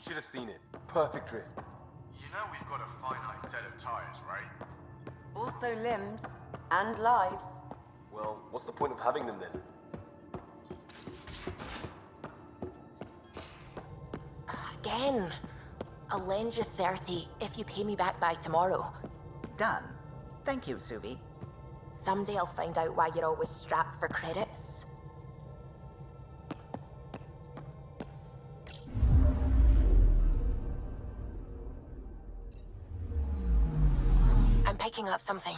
Should have seen it. Perfect drift. You know we've got a finite set of tires, right? Also limbs and lives. Well, what's the point of having them then? Again. I'll lend you 30 if you pay me back by tomorrow. Done. Thank you, Subi. Someday I'll find out why you're always strapped for credits. I'm picking up something.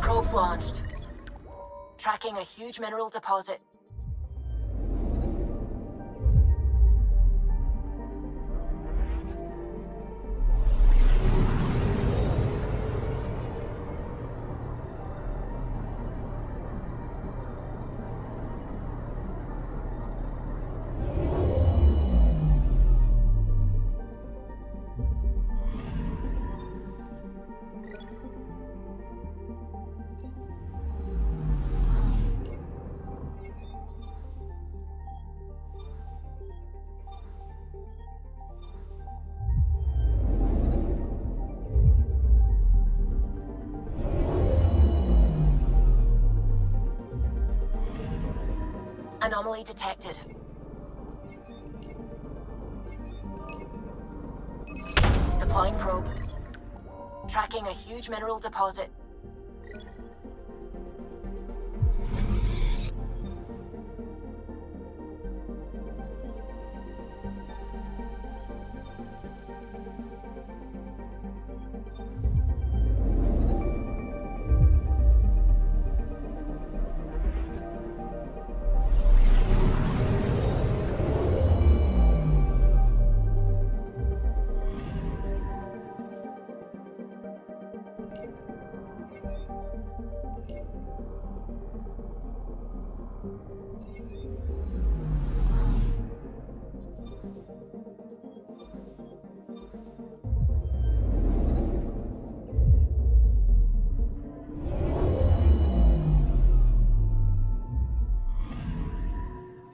Probes launched. Tracking a huge mineral deposit. Anomaly detected. Deploying probe. Tracking a huge mineral deposit.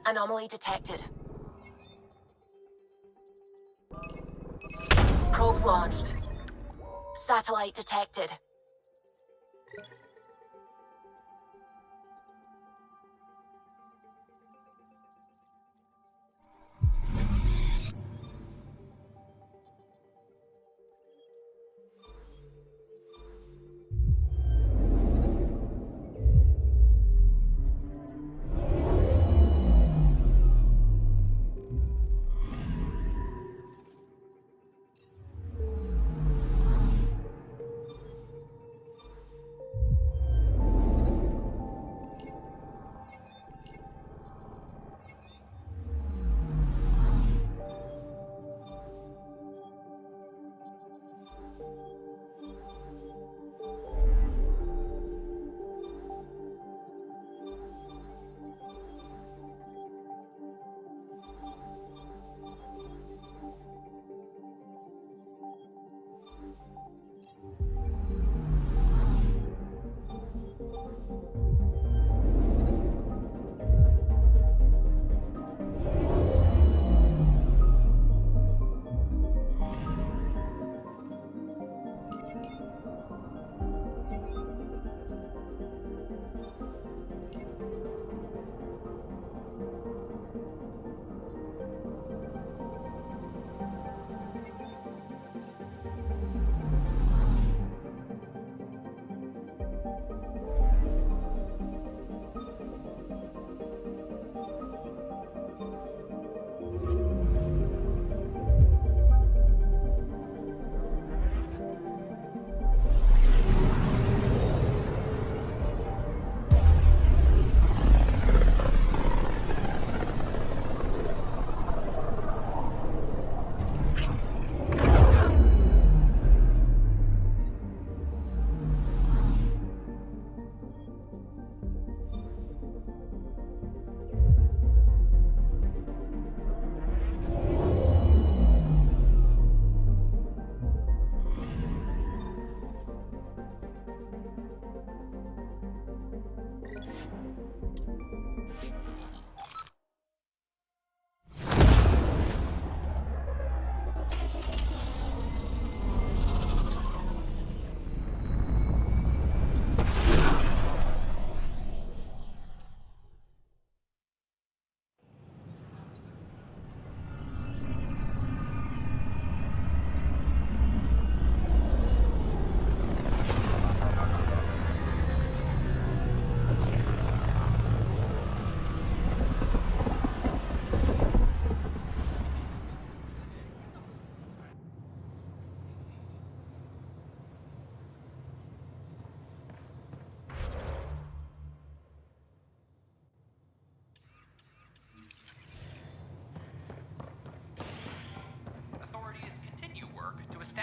Anomaly detected. Probes launched. Satellite detected.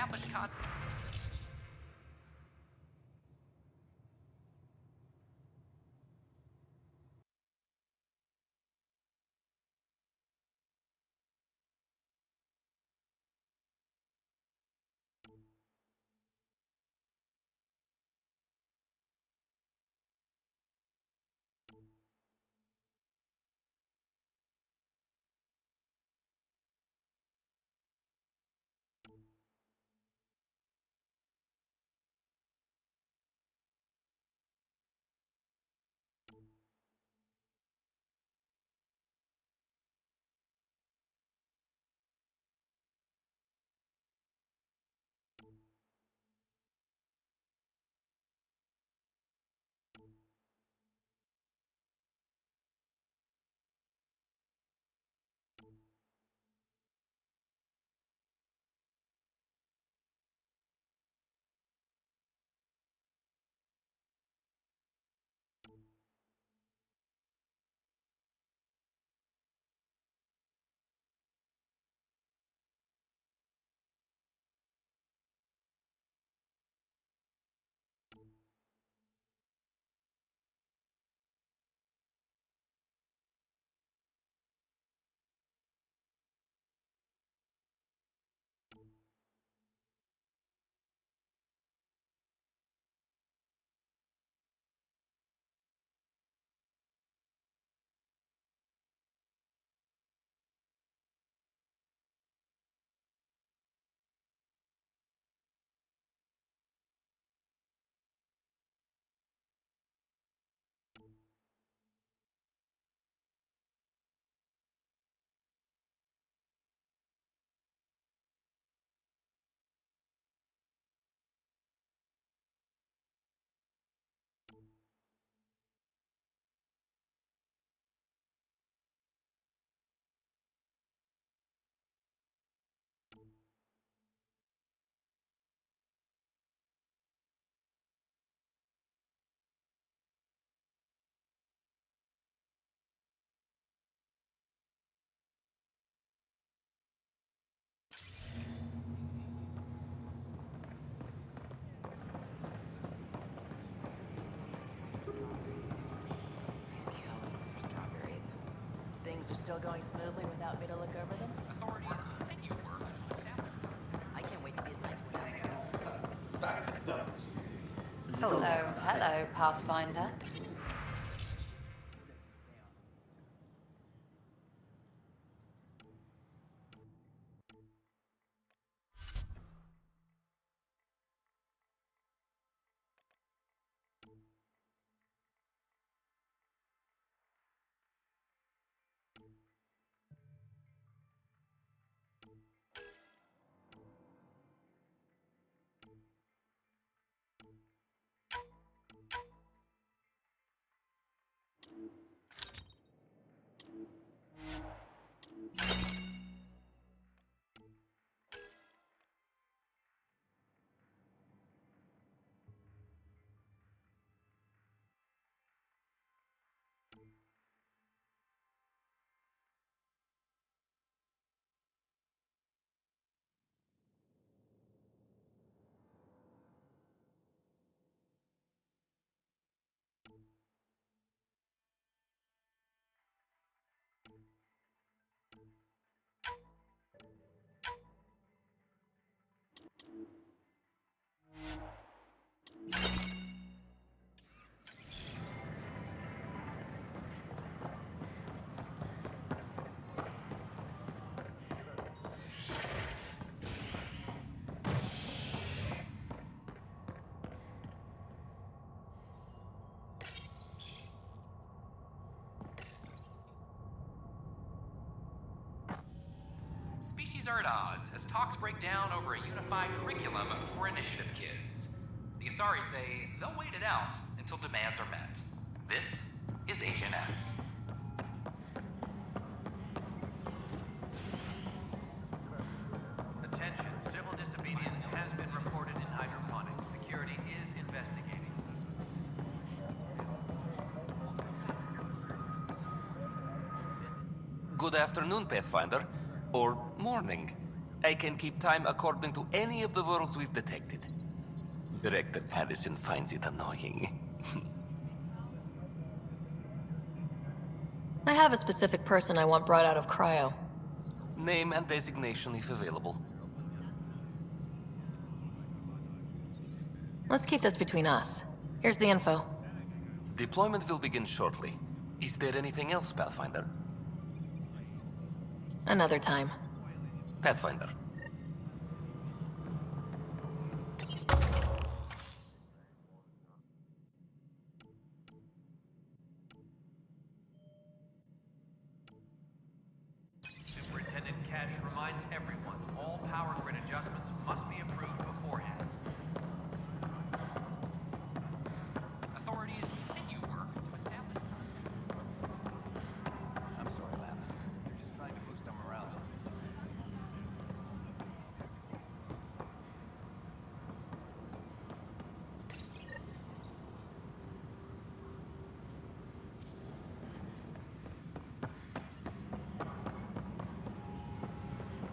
established Things are still going smoothly without me to look over them? authorities continue work to establish. I can't wait to be assigned. Hello, Pathfinder. Species are at odds as talks break down over a unified curriculum for initiative kids. The Asari say they'll wait it out until demands are met. This is HNS. Attention, civil disobedience has been reported in hydroponics. Security is investigating. Good afternoon, Pathfinder. Or morning. I can keep time according to any of the worlds we've detected. Director Addison finds it annoying. I have a specific person I want brought out of cryo. Name and designation if available. Let's keep this between us. Here's the info. Deployment will begin shortly. Is there anything else, Pathfinder? Another time. Pathfinder. Superintendent Cash reminds everyone, all power grid adjustments must be approved beforehand. Authorities continue work to establish. I'm sorry, Lab. They're just trying to boost our morale.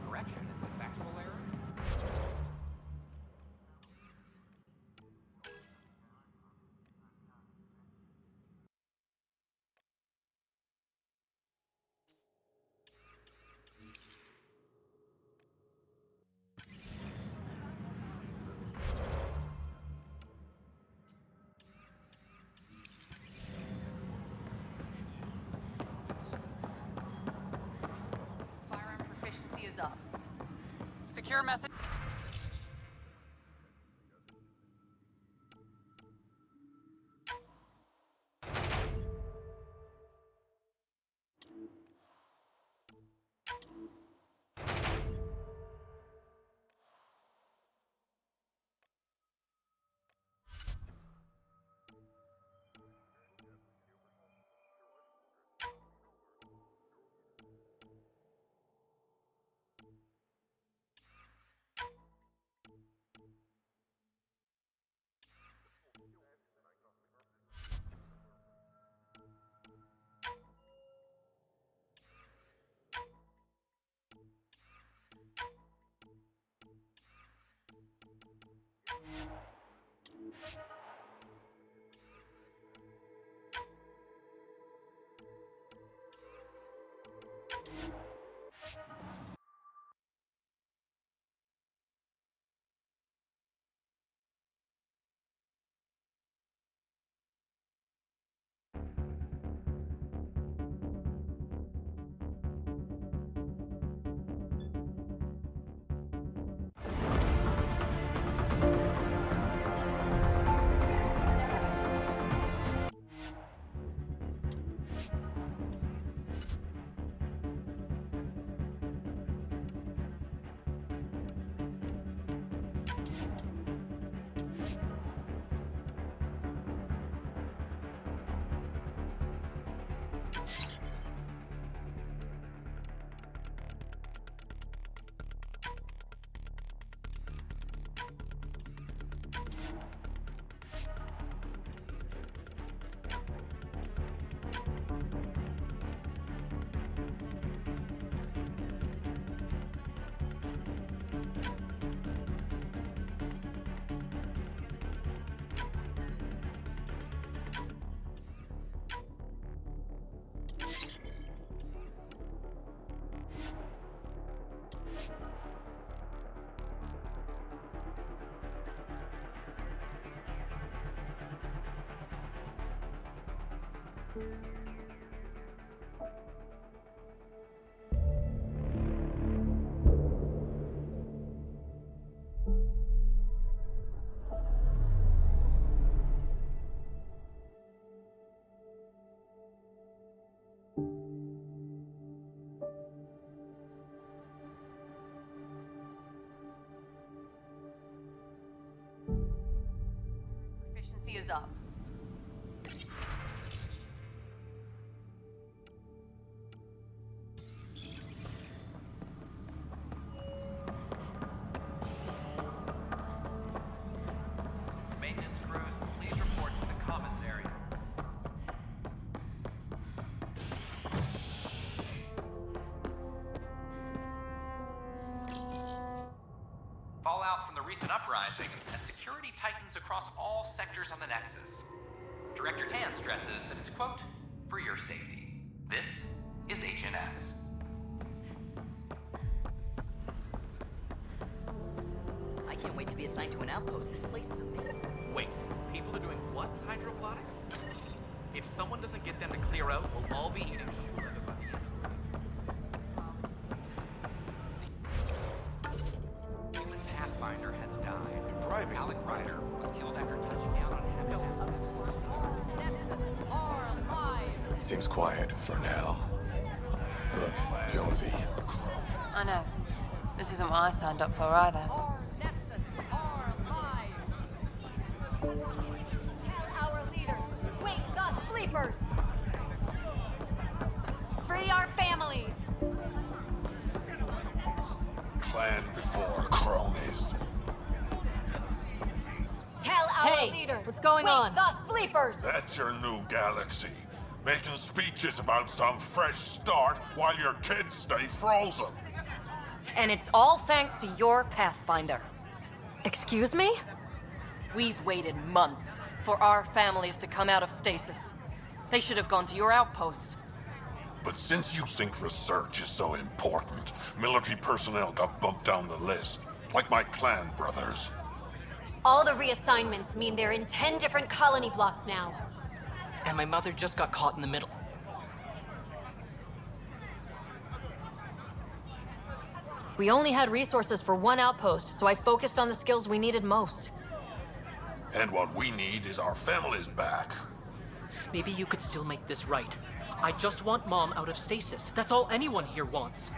Correction is a factual error. Firearm proficiency is up. Secure message. Proficiency is up. Maintenance crews, please report to the commons area. rising as security tightens across all sectors on the Nexus. Director Tan stresses that it's, quote, for your safety. This is HNS. I can't wait to be assigned to an outpost. This place is amazing. Wait, people are doing what? Hydroponics? If someone doesn't get them to clear out, we'll all be eating shoe leather by the end. Human Pathfinder has died. Driving, Alec right. Ryder was killed after touching down on Habitat. Seems quiet for now. Look, Jonesy. I know. This isn't what I signed up for either. Tell our leaders, wake the sleepers! Free our families! Clan before cronies. Tell our Hey, leaders, what's going wake on? the sleepers! That's your new galaxy. Making speeches about some fresh start while your kids stay frozen. And it's all thanks to your Pathfinder. Excuse me? We've waited months for our families to come out of stasis. They should have gone to your outpost. But since you think research is so important, military personnel got bumped down the list. Like my clan brothers. All the reassignments mean they're in 10 different colony blocks now. And my mother just got caught in the middle. We only had resources for one outpost, so I focused on the skills we needed most. And what we need is our families back. Maybe you could still make this right. I just want Mom out of stasis. That's all anyone here wants.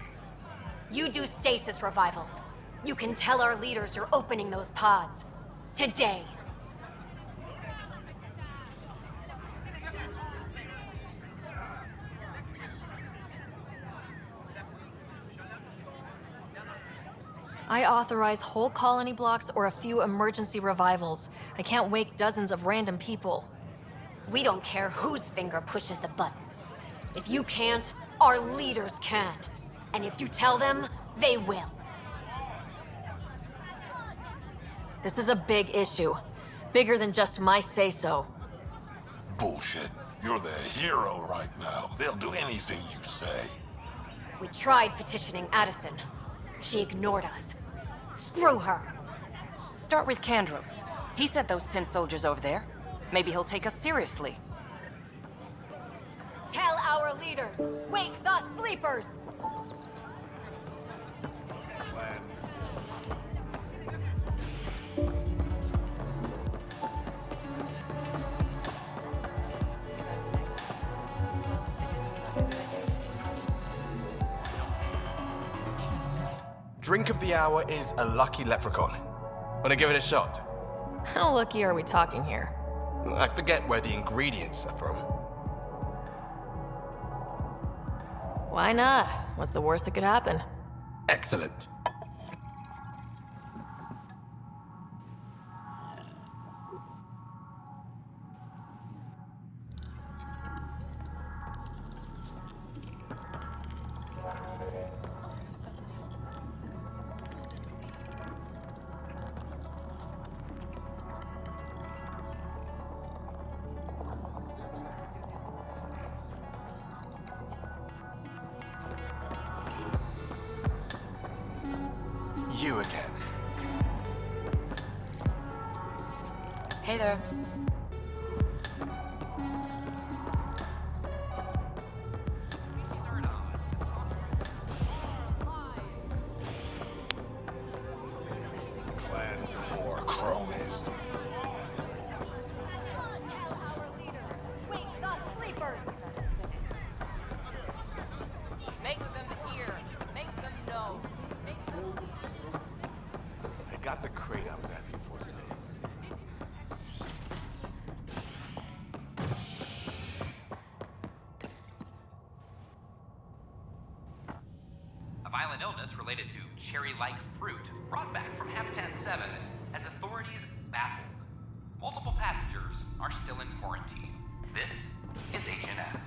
You do stasis revivals. You can tell our leaders you're opening those pods. Today. I authorize whole colony blocks or a few emergency revivals. I can't wake dozens of random people. We don't care whose finger pushes the button. If you can't, our leaders can. And if you tell them, they will. This is a big issue. Bigger than just my say-so. Bullshit. You're the hero right now. They'll do anything you say. We tried petitioning Addison. She ignored us. Screw her. Start with Kandros. He sent those 10 soldiers over there. Maybe he'll take us seriously. Tell our leaders, wake the sleepers! Drink of the hour is a lucky leprechaun. Wanna give it a shot? How lucky are we talking here? I forget where the ingredients are from. Why not? What's the worst that could happen? Excellent. You again. Hey there. Clan before cronies. Tell our leaders, wake the sleepers! Make them hear. Make them know. Make them... I got the crate I was asking for today. A violent illness related to cherry-like fruit brought back from Habitat 7 has authorities baffled. Multiple passengers are still in quarantine. This is HNS.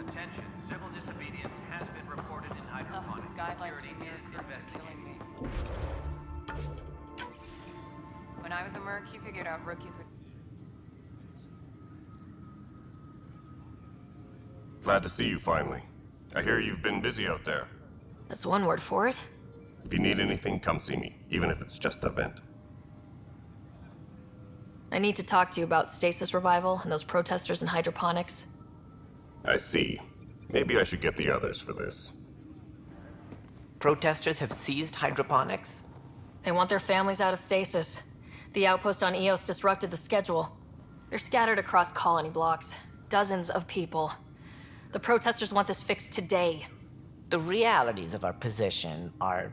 Attention, civil disobedience has been reported in hydroponics. These guidelines Security for is mirror groups are killing investigating. me. I was a merc, you figured out rookies would... Glad to see you finally. I hear you've been busy out there. That's one word for it. If you need anything, come see me, even if it's just a vent. I need to talk to you about stasis revival and those protesters in hydroponics. I see. Maybe I should get the others for this. Protesters have seized hydroponics? They want their families out of stasis. The outpost on Eos disrupted the schedule. They're scattered across colony blocks. Dozens of people. The protesters want this fixed today. The realities of our position are...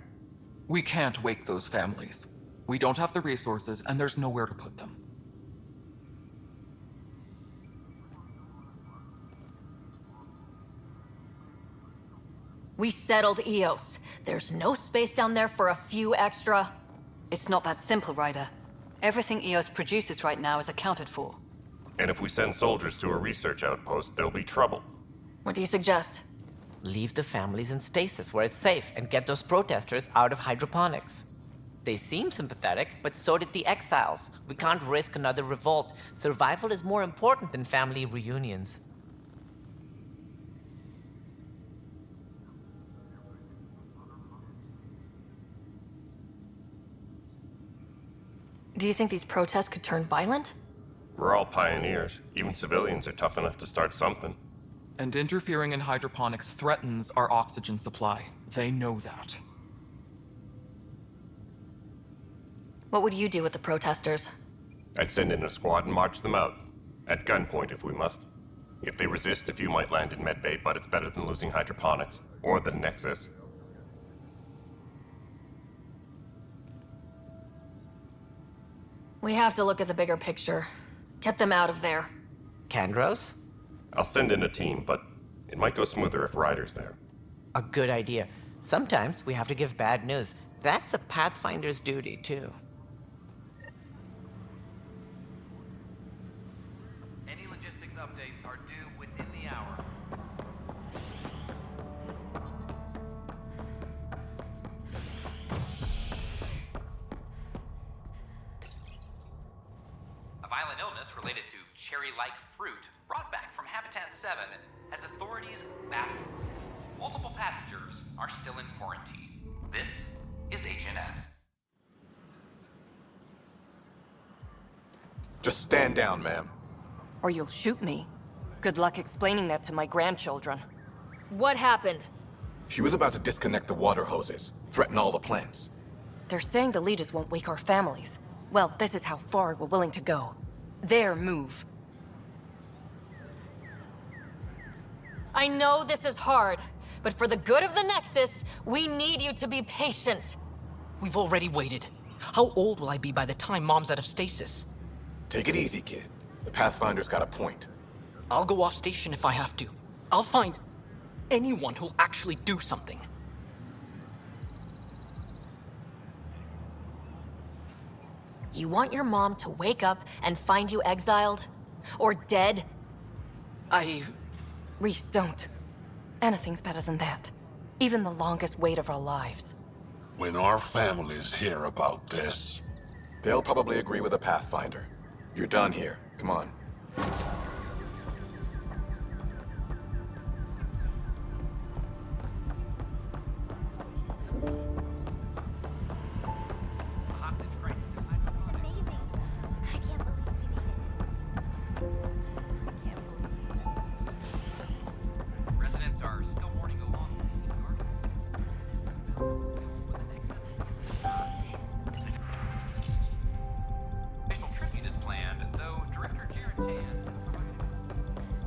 We can't wake those families. We don't have the resources, and there's nowhere to put them. We settled Eos. There's no space down there for a few extra... It's not that simple, Ryder. Everything Eos produces right now is accounted for. And if we send soldiers to a research outpost, there'll be trouble. What do you suggest? Leave the families in stasis where it's safe and get those protesters out of hydroponics. They seem sympathetic, but so did the exiles. We can't risk another revolt. Survival is more important than family reunions. Do you think these protests could turn violent? We're all pioneers. Even civilians are tough enough to start something. And interfering in hydroponics threatens our oxygen supply. They know that. What would you do with the protesters? I'd send in a squad and march them out. At gunpoint if we must. If they resist, a few might land in medbay, but it's better than losing hydroponics. Or the Nexus. We have to look at the bigger picture. Get them out of there. Kandros? I'll send in a team, but it might go smoother if Ryder's there. A good idea. Sometimes we have to give bad news. That's a Pathfinder's duty, too. Any logistics updates are due within the hour. A violent illness related to cherry-like fruit brought back from Habitat 7 has authorities baffled. Multiple passengers are still in quarantine. This is HNS. Just stand down, ma'am. Or you'll shoot me. Good luck explaining that to my grandchildren. What happened? She was about to disconnect the water hoses, threaten all the plants. They're saying the leaders won't wake our families. Well, this is how far we're willing to go. Their move. I know this is hard, but for the good of the Nexus, we need you to be patient. We've already waited. How old will I be by the time Mom's out of stasis? Take it easy, kid. The Pathfinder's got a point. I'll go off station if I have to. I'll find anyone who'll actually do something. You want your mom to wake up and find you exiled? Or dead? Reese, don't. Anything's better than that. Even the longest wait of our lives. When our families hear about this... They'll probably agree with the Pathfinder. You're done here. Come on. Residents are still mourning along Special tribute is planned, though Director Jared Tan has provided...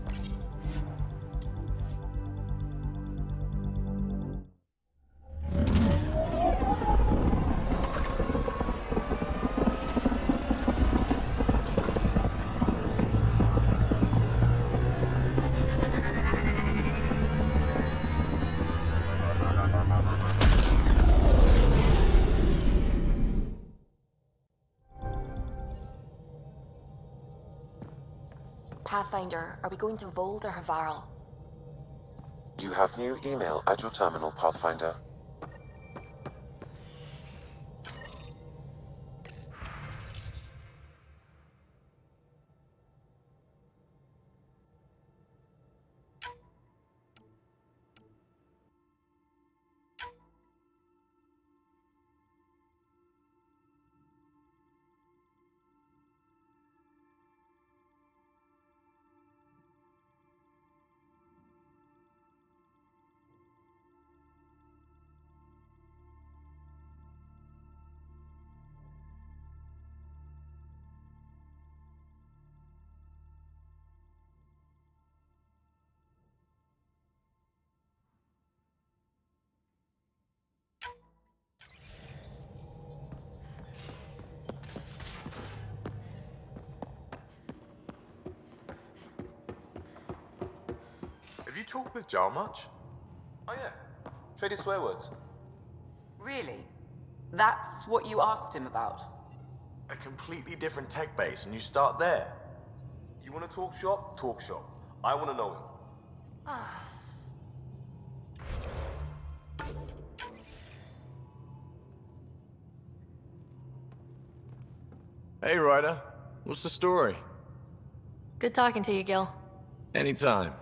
Pathfinder, are we going to Vold or Havarl? You have new email at your terminal, Pathfinder. talk with Jar much? Oh yeah, traded swear words. Really? That's what you asked him about? A completely different tech base, and you start there. You want to talk shop? Talk shop. I want to know him. Hey, Ryder. What's the story? Good talking to you, Gil. Anytime.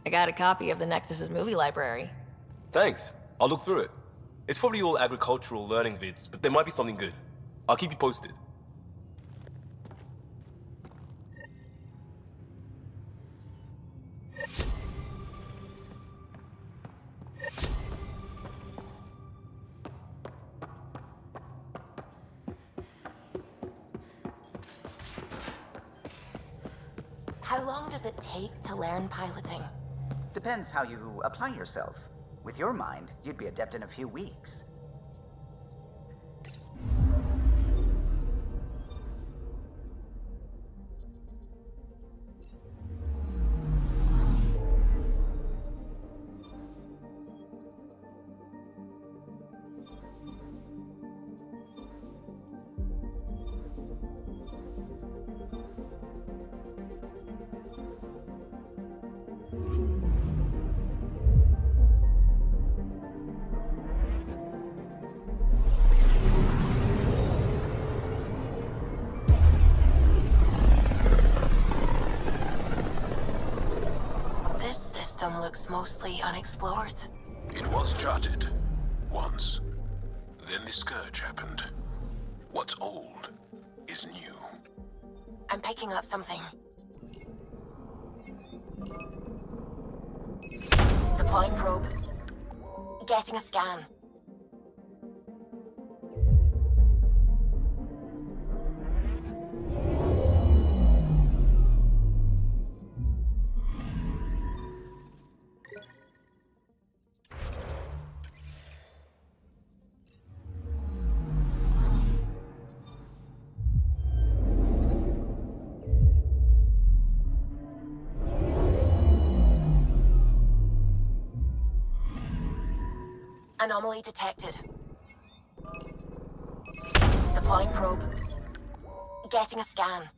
I got a copy of the Nexus's movie library. Thanks. I'll look through it. It's probably all agricultural learning vids, but there might be something good. I'll keep you posted. How long does it take to learn piloting? Depends how you apply yourself. With your mind, you'd be adept in a few weeks. Looks mostly unexplored. It was charted. Once. Then the Scourge happened. What's old is new. I'm picking up something. Deploying probe. Getting a scan. Anomaly detected. Deploying probe. Getting a scan.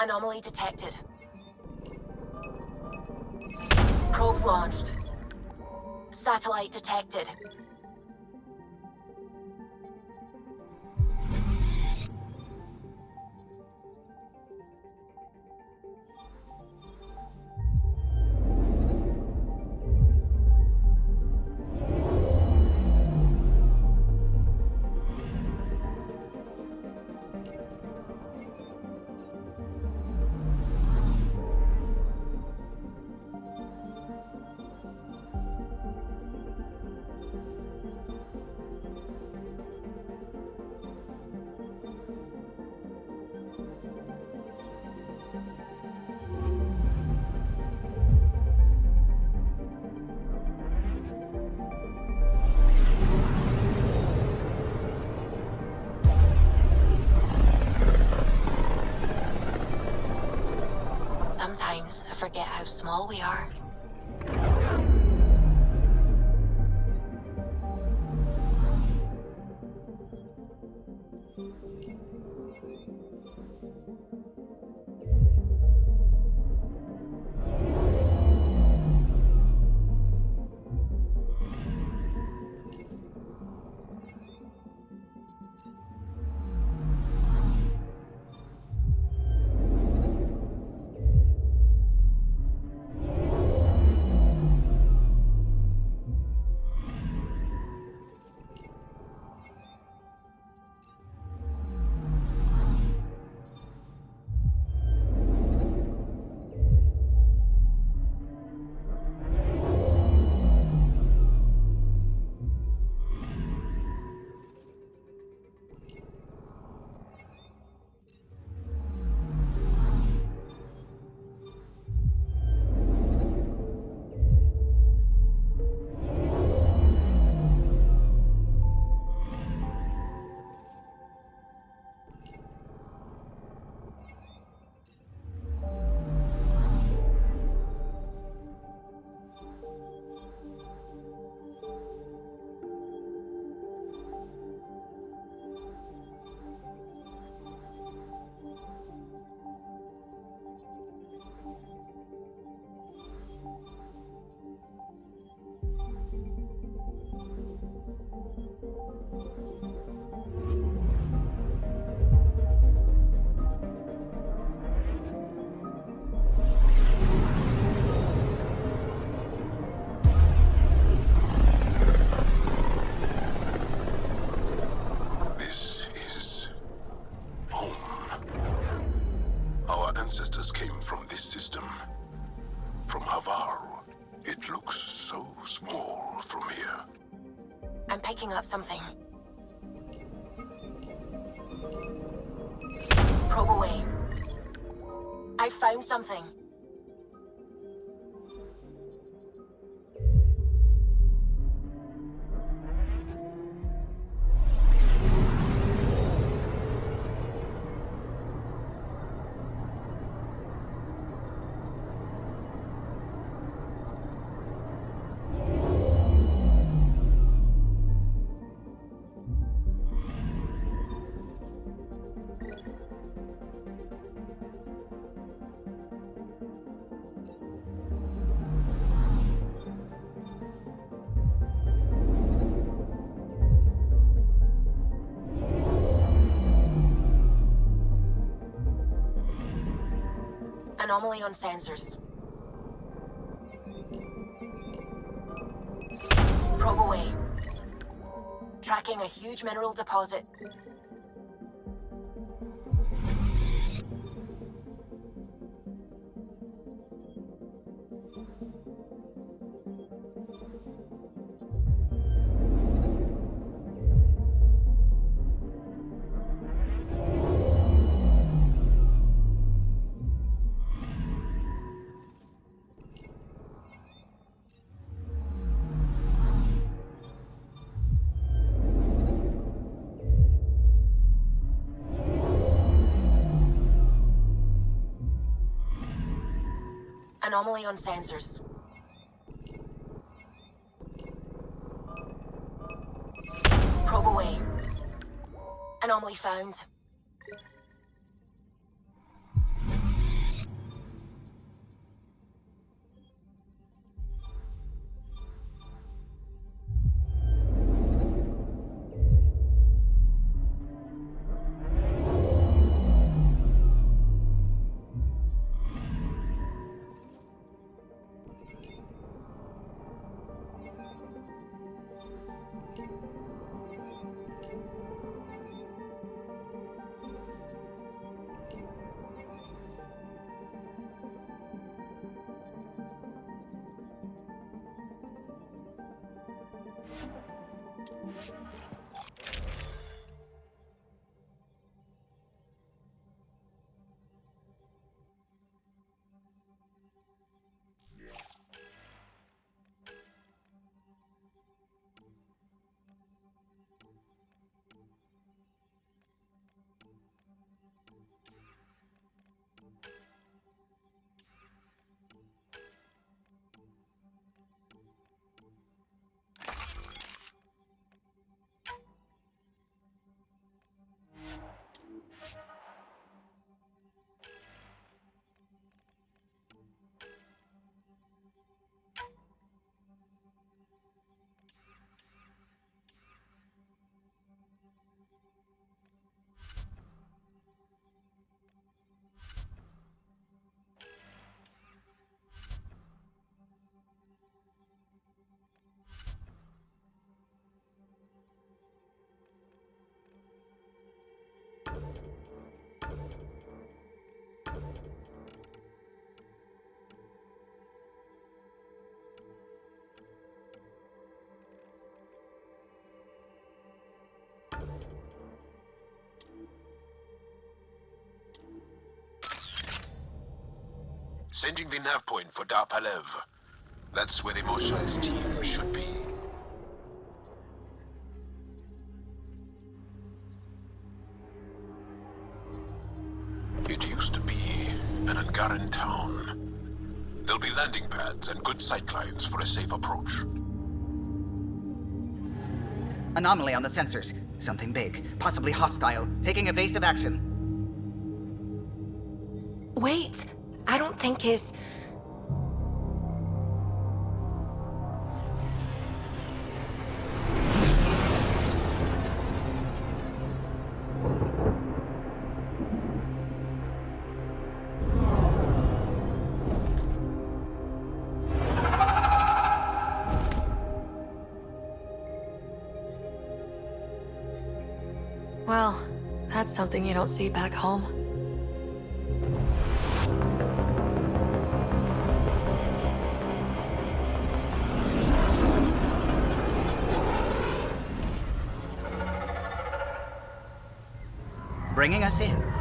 Anomaly detected. Probes launched. Satellite detected. Sometimes I forget how small we are. ancestors came from this system. From Havaru. It looks so small from here. I'm picking up something. Probe away. I found something. Anomaly on sensors. Probe away. Tracking a huge mineral deposit. Anomaly on sensors. Probe away. Anomaly found. Sending the nav point for Dar Palev. That's where the Mosha's team should be. It used to be an Angaran town. There'll be landing pads and good sightlines for a safe approach. Anomaly on the sensors. Something big, possibly hostile, taking evasive action. Wait, I don't think his... Well, that's something you don't see back home. Bringing us in.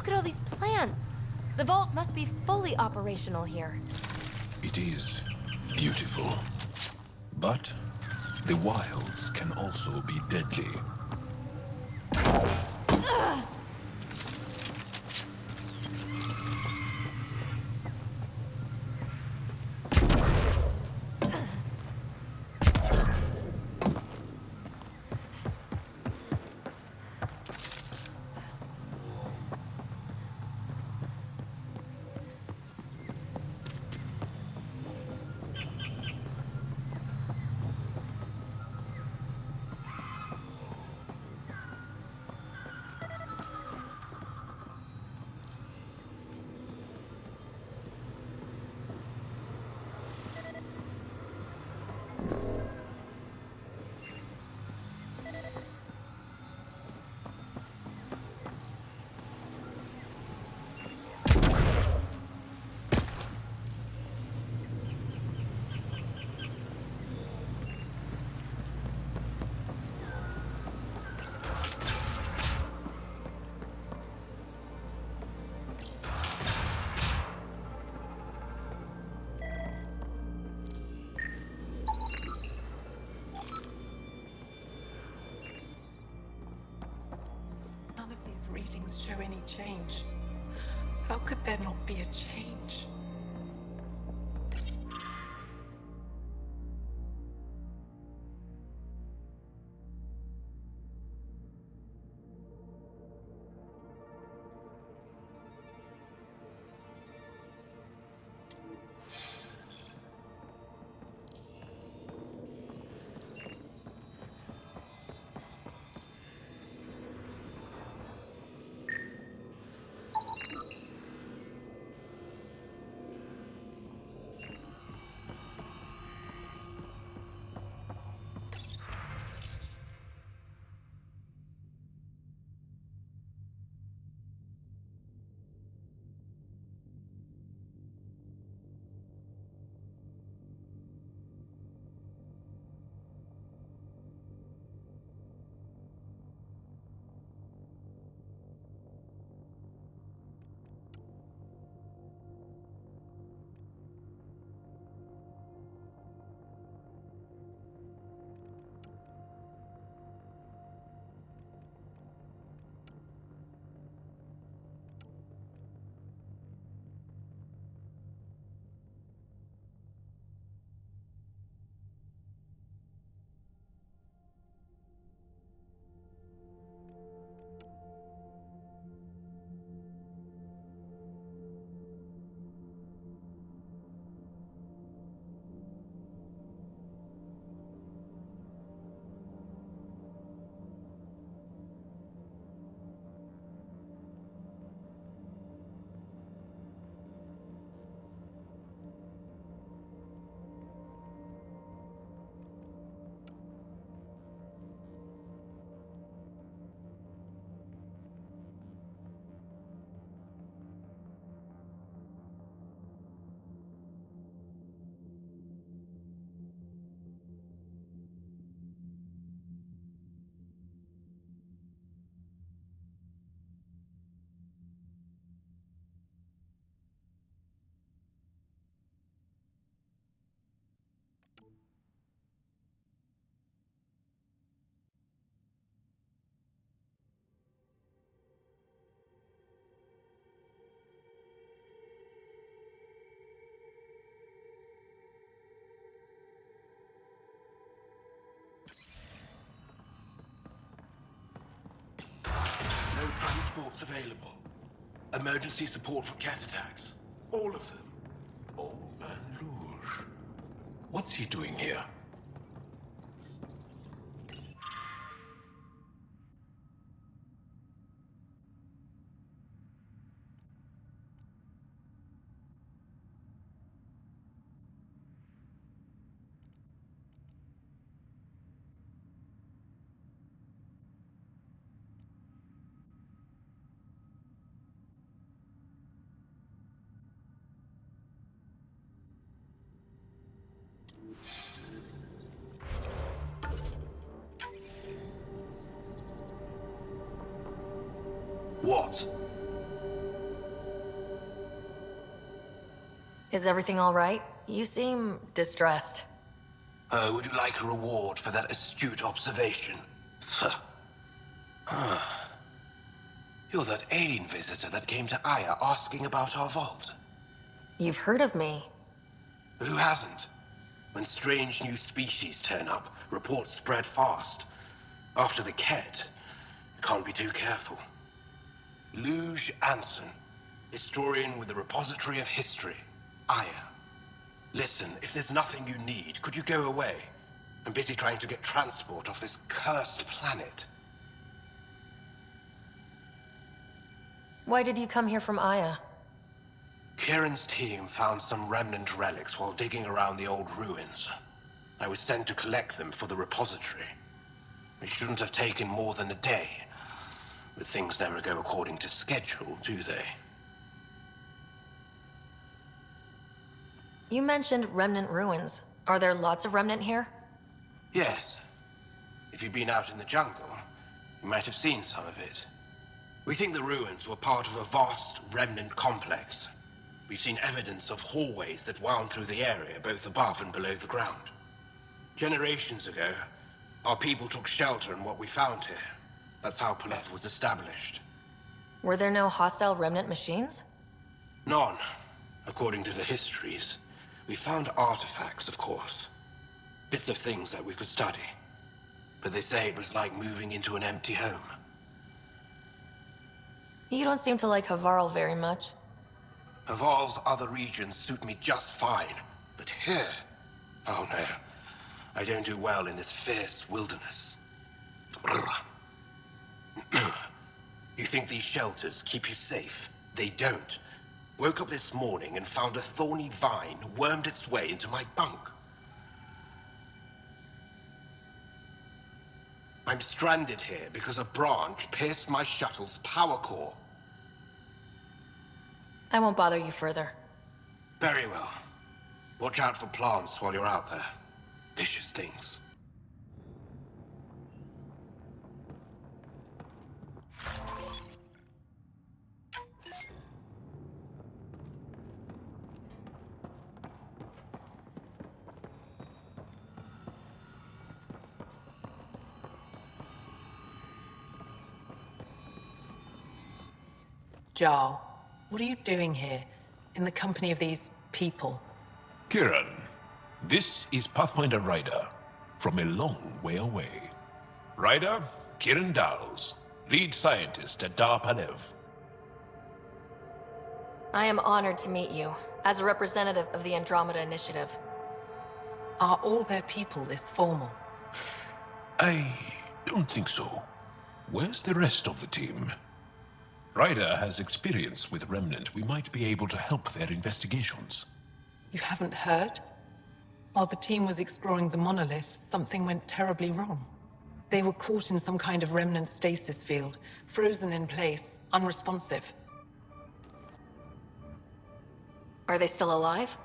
Look at all these plans. The vault must be fully operational here. It is beautiful. But the wilds can also be deadly. Readings show any change. How could there not be a change? No transports available. Emergency support for cat attacks. All of them. Old Man Rouge. What's he doing here? What? Is everything all right? You seem distressed. Would you like a reward for that astute observation? You're that alien visitor that came to Aya asking about our vault. You've heard of me. Who hasn't? When strange new species turn up, reports spread fast. After the Ket, you can't be too careful. Luge Anson, historian with the Repository of History, Aya. Listen, if there's nothing you need, could you go away? I'm busy trying to get transport off this cursed planet. Why did you come here from Aya? Kieran's team found some remnant relics while digging around the old ruins. I was sent to collect them for the repository. It shouldn't have taken more than a day. But things never go according to schedule, do they? You mentioned remnant ruins. Are there lots of remnant here? Yes. If you've been out in the jungle, you might have seen some of it. We think the ruins were part of a vast remnant complex. We've seen evidence of hallways that wound through the area, both above and below the ground. Generations ago, our people took shelter in what we found here. That's how Palev was established. Were there no hostile remnant machines? None, according to the histories. We found artifacts, of course. Bits of things that we could study. But they say it was like moving into an empty home. You don't seem to like Havarl very much. Havarl's other regions suit me just fine. But here... oh no. I don't do well in this fierce wilderness. You think these shelters keep you safe? They don't. Woke up this morning and found a thorny vine wormed its way into my bunk. I'm stranded here because a branch pierced my shuttle's power core. I won't bother you further. Very well. Watch out for plants while you're out there. Vicious things. Jarl, what are you doing here, in the company of these people? Kieran, this is Pathfinder Ryder, from a long way away. Ryder, Kieran Dowles, lead scientist at Dar Palev. I am honored to meet you, as a representative of the Andromeda Initiative. Are all their people this formal? I don't think so. Where's the rest of the team? Ryder has experience with Remnant. We might be able to help their investigations. You haven't heard? While the team was exploring the monolith, something went terribly wrong. They were caught in some kind of remnant stasis field, frozen in place, unresponsive. Are they still alive?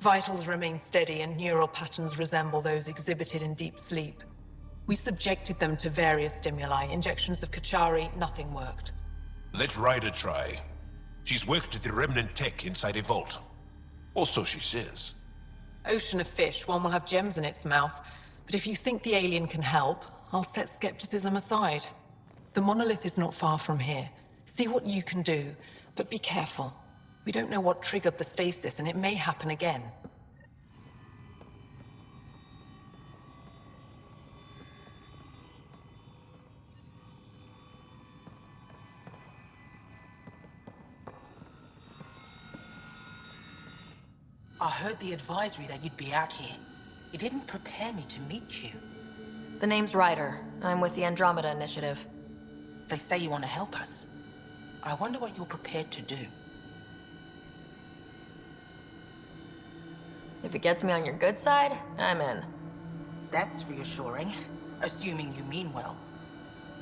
Vitals remain steady and neural patterns resemble those exhibited in deep sleep. We subjected them to various stimuli, injections of Kachari, nothing worked. Let Ryder try. She's worked at the Remnant tech inside a vault. Or so she says. Ocean of fish, one will have gems in its mouth. But if you think the alien can help, I'll set skepticism aside. The monolith is not far from here. See what you can do, but be careful. We don't know what triggered the stasis, and it may happen again. I heard the advisory that you'd be out here. It didn't prepare me to meet you. The name's Ryder. I'm with the Andromeda Initiative. They say you want to help us. I wonder what you're prepared to do. If it gets me on your good side, I'm in. That's reassuring, assuming you mean well.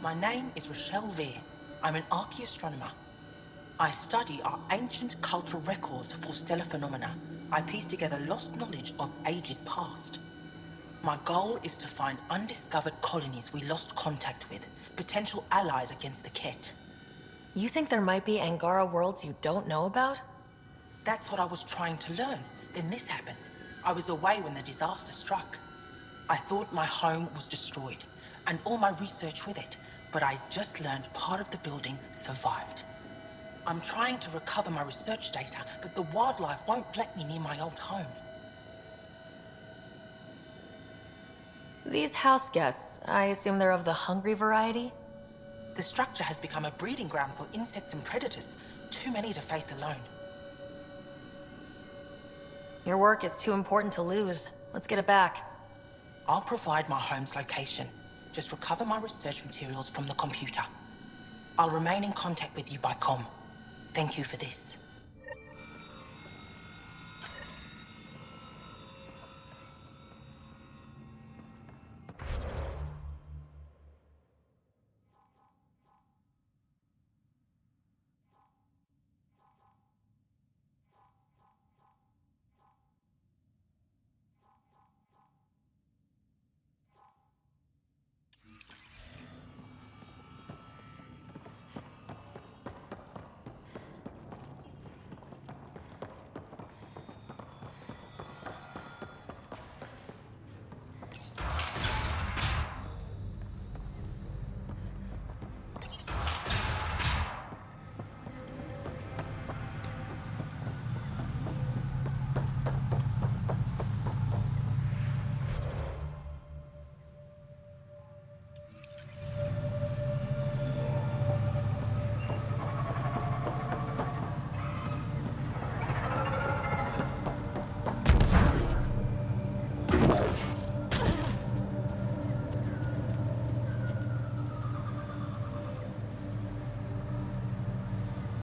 My name is Rochelle Veer. I'm an archaeoastronomer. I study our ancient cultural records for stellar phenomena. I piece together lost knowledge of ages past. My goal is to find undiscovered colonies we lost contact with, potential allies against the Ket. You think there might be Angara worlds you don't know about? That's what I was trying to learn. Then this happened. I was away when the disaster struck. I thought my home was destroyed, and all my research with it, but I just learned part of the building survived. I'm trying to recover my research data, but the wildlife won't let me near my old home. These house guests, I assume they're of the hungry variety? The structure has become a breeding ground for insects and predators, too many to face alone. Your work is too important to lose. Let's get it back. I'll provide my home's location. Just recover my research materials from the computer. I'll remain in contact with you by comm. Thank you for this.